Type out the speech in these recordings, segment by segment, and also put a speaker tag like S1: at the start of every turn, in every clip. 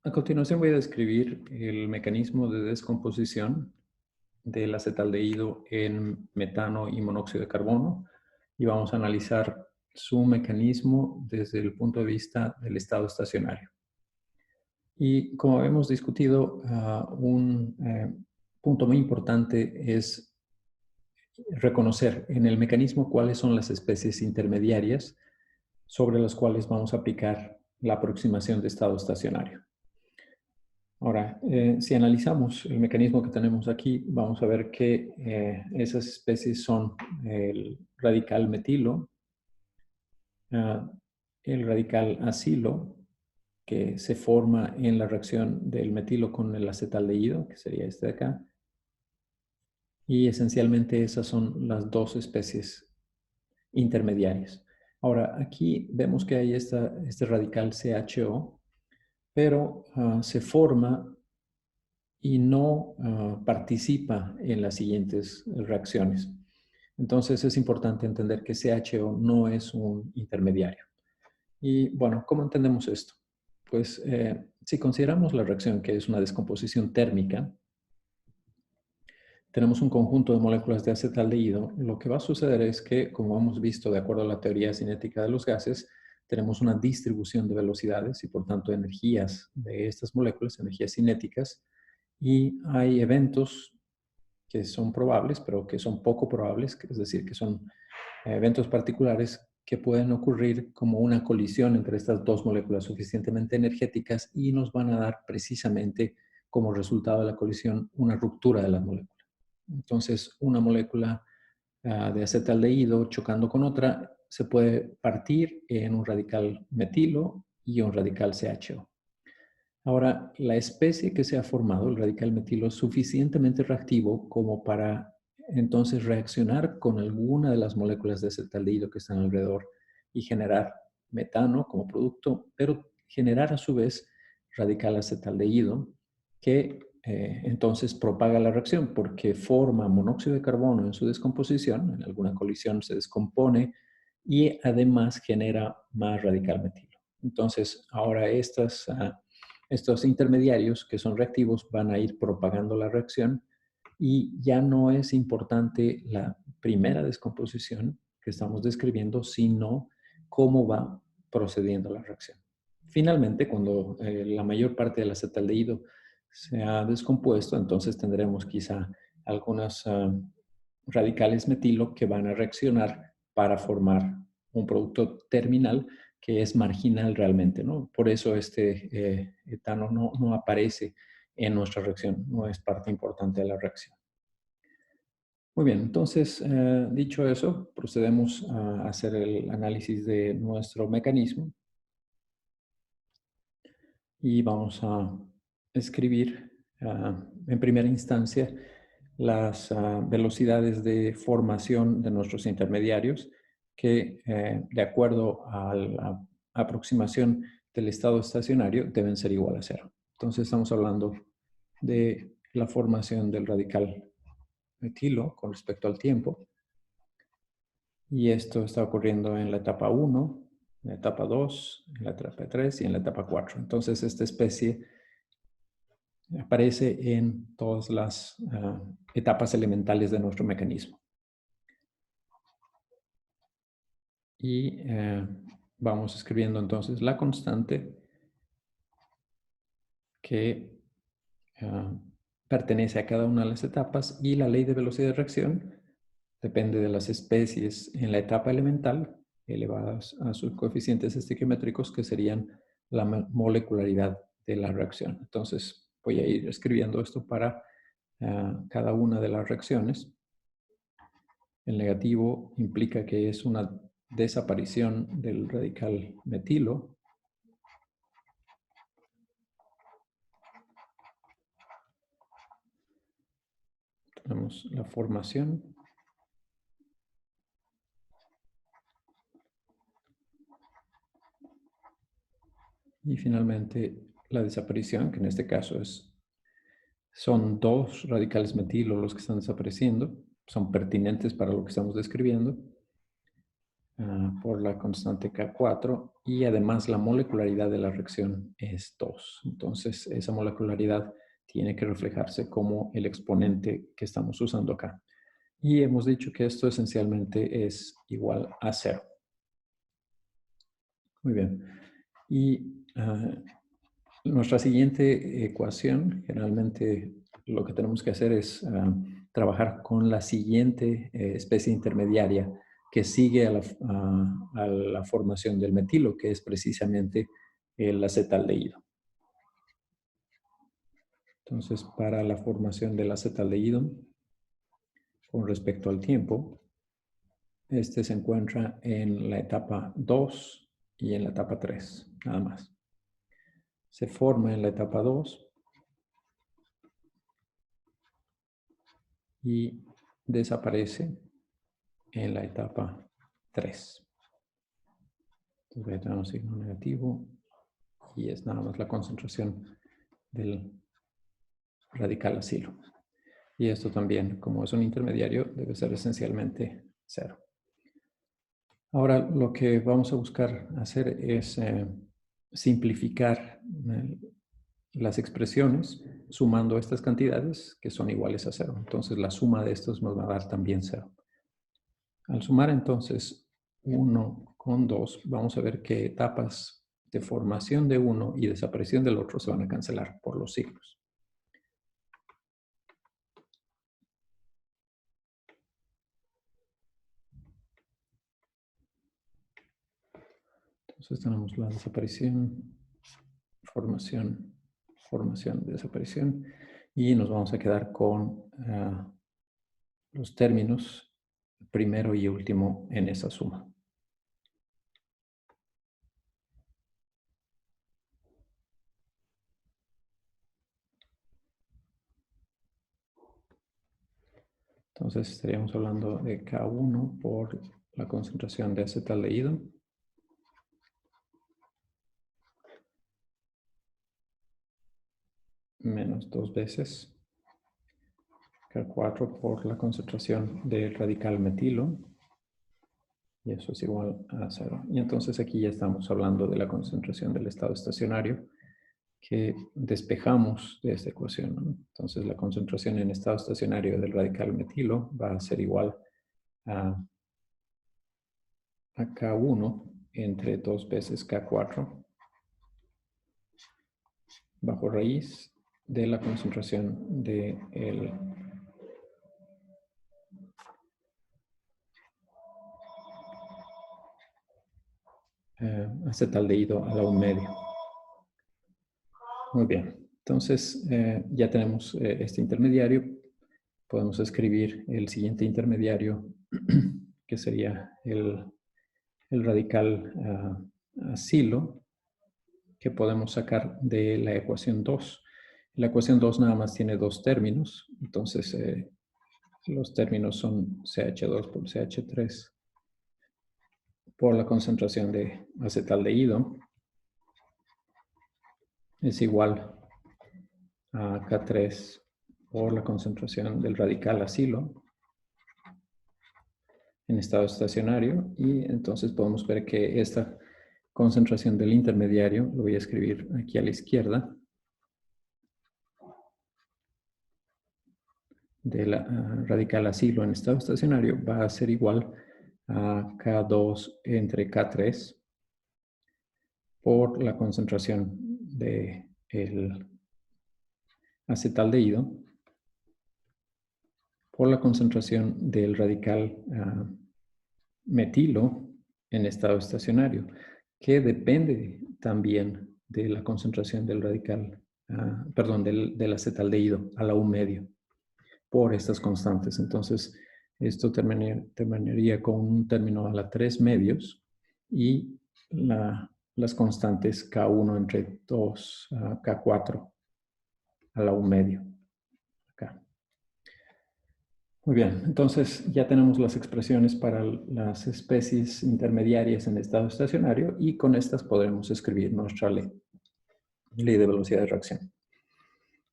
S1: A continuación voy a describir el mecanismo de descomposición del acetaldehído en metano y monóxido de carbono y vamos a analizar su mecanismo desde el punto de vista del estado estacionario. Y como hemos discutido, un punto muy importante es reconocer en el mecanismo cuáles son las especies intermediarias sobre las cuales vamos a aplicar la aproximación de estado estacionario. Ahora, si analizamos el mecanismo que tenemos aquí, vamos a ver que esas especies son el radical metilo, ah, el radical acilo, que se forma en la reacción del metilo con el acetaldehído, que sería este de acá, y esencialmente esas son las dos especies intermediarias. Ahora, aquí vemos que hay este radical CHO, pero se forma y no participa en las siguientes reacciones. Entonces es importante entender que CHO no es un intermediario. Y bueno, ¿cómo entendemos esto? Pues si consideramos la reacción que es una descomposición térmica, tenemos un conjunto de moléculas de acetaldehído, lo que va a suceder es que, como hemos visto de acuerdo a la teoría cinética de los gases, tenemos una distribución de velocidades y por tanto energías de estas moléculas, energías cinéticas, y hay eventos que son probables, pero que son poco probables, es decir, que son eventos particulares que pueden ocurrir como una colisión entre estas dos moléculas suficientemente energéticas y nos van a dar precisamente como resultado de la colisión una ruptura de la molécula. Entonces, una molécula de acetaldehído chocando con otra se puede partir en un radical metilo y un radical CHO. Ahora, la especie que se ha formado, el radical metilo, es suficientemente reactivo como para entonces reaccionar con alguna de las moléculas de acetaldehído que están alrededor y generar metano como producto, pero generar a su vez radical acetaldehído que entonces propaga la reacción porque forma monóxido de carbono en su descomposición, en alguna colisión se descompone y además genera más radical metilo. Entonces, ahora estos intermediarios que son reactivos van a ir propagando la reacción y ya no es importante la primera descomposición que estamos describiendo, sino cómo va procediendo la reacción. Finalmente, cuando la mayor parte del acetaldehído se ha descompuesto, entonces tendremos quizá algunos radicales metilo que van a reaccionar para formar un producto terminal que es marginal realmente, ¿no? Por eso este etano no aparece en nuestra reacción, no es parte importante de la reacción. Muy bien, entonces, dicho eso, procedemos a hacer el análisis de nuestro mecanismo y vamos a escribir en primera instancia las velocidades de formación de nuestros intermediarios que, de acuerdo a la aproximación del estado estacionario, deben ser igual a cero. Entonces estamos hablando de la formación del radical metilo con respecto al tiempo. Y esto está ocurriendo en la etapa 1, en la etapa 2, en la etapa 3 y en la etapa 4. Entonces esta especie aparece en todas las etapas elementales de nuestro mecanismo. Y vamos escribiendo entonces la constante que pertenece a cada una de las etapas y la ley de velocidad de reacción depende de las especies en la etapa elemental elevadas a sus coeficientes estequiométricos que serían la molecularidad de la reacción. Entonces voy a ir escribiendo esto para cada una de las reacciones. El negativo implica que es una desaparición del radical metilo. Tenemos la formación. Y finalmente la desaparición, que en este caso son dos radicales metilo los que están desapareciendo, son pertinentes para lo que estamos describiendo. por la constante K4 y además la molecularidad de la reacción es 2. Entonces, esa molecularidad tiene que reflejarse como el exponente que estamos usando acá. Y hemos dicho que esto esencialmente es igual a 0. Muy bien. Y nuestra siguiente ecuación, generalmente lo que tenemos que hacer es trabajar con la siguiente especie intermediaria que sigue a la formación del metilo, que es precisamente el acetaldehído. Entonces, para la formación del acetaldehído, con respecto al tiempo, este se encuentra en la etapa 2 y en la etapa 3, nada más. Se forma en la etapa 2 y desaparece en la etapa 3. Entonces ahí tenemos signo negativo y es nada más la concentración del radical acilo. Y esto también, como es un intermediario, debe ser esencialmente 0. Ahora lo que vamos a buscar hacer es simplificar las expresiones sumando estas cantidades que son iguales a 0. Entonces la suma de estos nos va a dar también 0. Al sumar entonces 1 con 2, vamos a ver que etapas de formación de uno y desaparición del otro se van a cancelar por los signos. Entonces tenemos la desaparición, formación, formación, desaparición, y nos vamos a quedar con los términos primero y último en esa suma. Entonces estaríamos hablando de K1 por la concentración de acetaldehído menos 2 veces K4 por la concentración del radical metilo, y eso es igual a 0. Y entonces aquí ya estamos hablando de la concentración del estado estacionario que despejamos de esta ecuación, ¿no? Entonces la concentración en estado estacionario del radical metilo va a ser igual a K1 entre 2 veces K4 bajo raíz de la concentración del acetaldehído a la 1/2. Muy bien, entonces ya tenemos este intermediario. Podemos escribir el siguiente intermediario, que sería el radical acilo, que podemos sacar de la ecuación 2. La ecuación 2 nada más tiene 2 términos, entonces los términos son CH2 por CH3 por la concentración de acetaldehído es igual a K3 por la concentración del radical acilo en estado estacionario, y entonces podemos ver que esta concentración del intermediario, lo voy a escribir aquí a la izquierda, del radical acilo en estado estacionario va a ser igual a K2 entre K3 por la concentración del acetaldehído por la concentración del radical metilo en estado estacionario, que depende también de la concentración del radical, perdón, del acetaldehído a la 1/2 por estas constantes. Entonces, esto terminaría con un término a la 3/2 y las constantes K1 entre 2 K4 a la 1/2. Acá. Muy bien, entonces ya tenemos las expresiones para las especies intermediarias en estado estacionario y con estas podremos escribir nuestra ley de velocidad de reacción.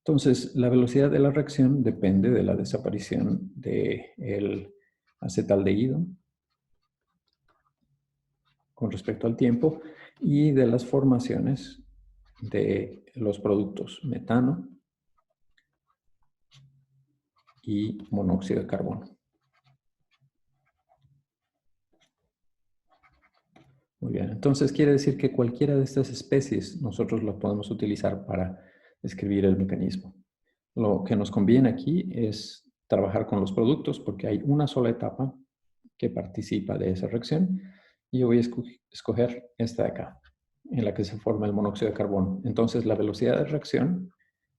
S1: Entonces, la velocidad de la reacción depende de la desaparición del acetaldehído con respecto al tiempo y de las formaciones de los productos metano y monóxido de carbono. Muy bien, entonces quiere decir que cualquiera de estas especies nosotros la podemos utilizar para describir el mecanismo. Lo que nos conviene aquí es trabajar con los productos porque hay una sola etapa que participa de esa reacción y yo voy a escoger esta de acá, en la que se forma el monóxido de carbono. Entonces la velocidad de reacción,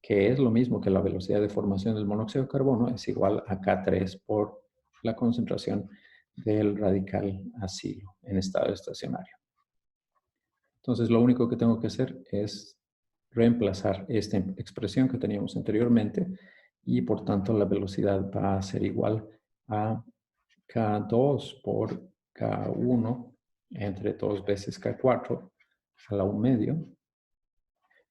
S1: que es lo mismo que la velocidad de formación del monóxido de carbono, es igual a K3 por la concentración del radical acilo en estado estacionario. Entonces lo único que tengo que hacer es reemplazar esta expresión que teníamos anteriormente y por tanto la velocidad va a ser igual a K2 por K1 entre 2 veces K4 a la 1 medio.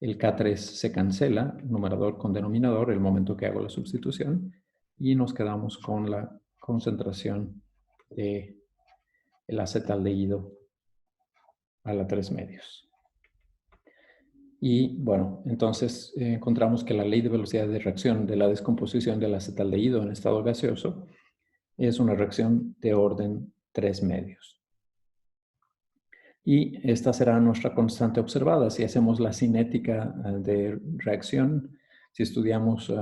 S1: El K3 se cancela, numerador con denominador, el momento que hago la sustitución, y nos quedamos con la concentración del acetaldehído a la 3 medios. Y bueno, entonces encontramos que la ley de velocidad de reacción de la descomposición del acetaldehído en estado gaseoso es una reacción de orden 3 medios. Y esta será nuestra constante observada. Si hacemos la cinética de reacción, si estudiamos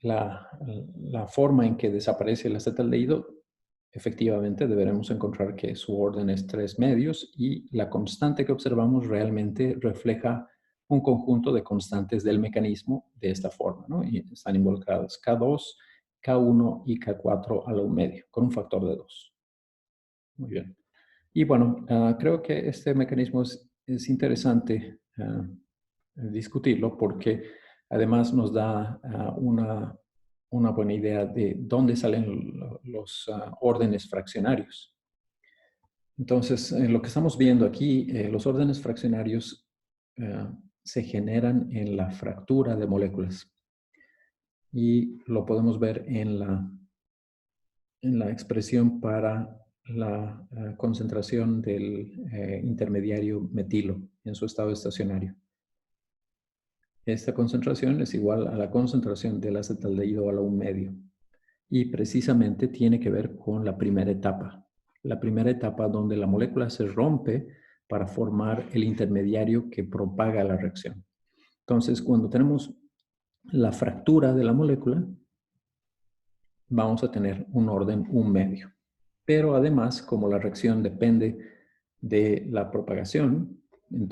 S1: la forma en que desaparece el acetaldehído, efectivamente deberemos encontrar que su orden es 3 medios y la constante que observamos realmente refleja un conjunto de constantes del mecanismo de esta forma, ¿no? Y están involucradas K2, K1 y K4 a la 1 medio, con un factor de 2. Muy bien. Y bueno, creo que este mecanismo es interesante discutirlo porque además nos da una buena idea de dónde salen los órdenes fraccionarios. Entonces, lo que estamos viendo aquí, los órdenes fraccionarios se generan en la fractura de moléculas y lo podemos ver en la expresión para la concentración del intermediario metilo en su estado estacionario. Esta concentración es igual a la concentración del acetaldehído a la 1 medio y precisamente tiene que ver con la primera etapa. La primera etapa donde la molécula se rompe para formar el intermediario que propaga la reacción. Entonces, cuando tenemos la fractura de la molécula, vamos a tener un orden 1 medio. Pero además, como la reacción depende de la propagación,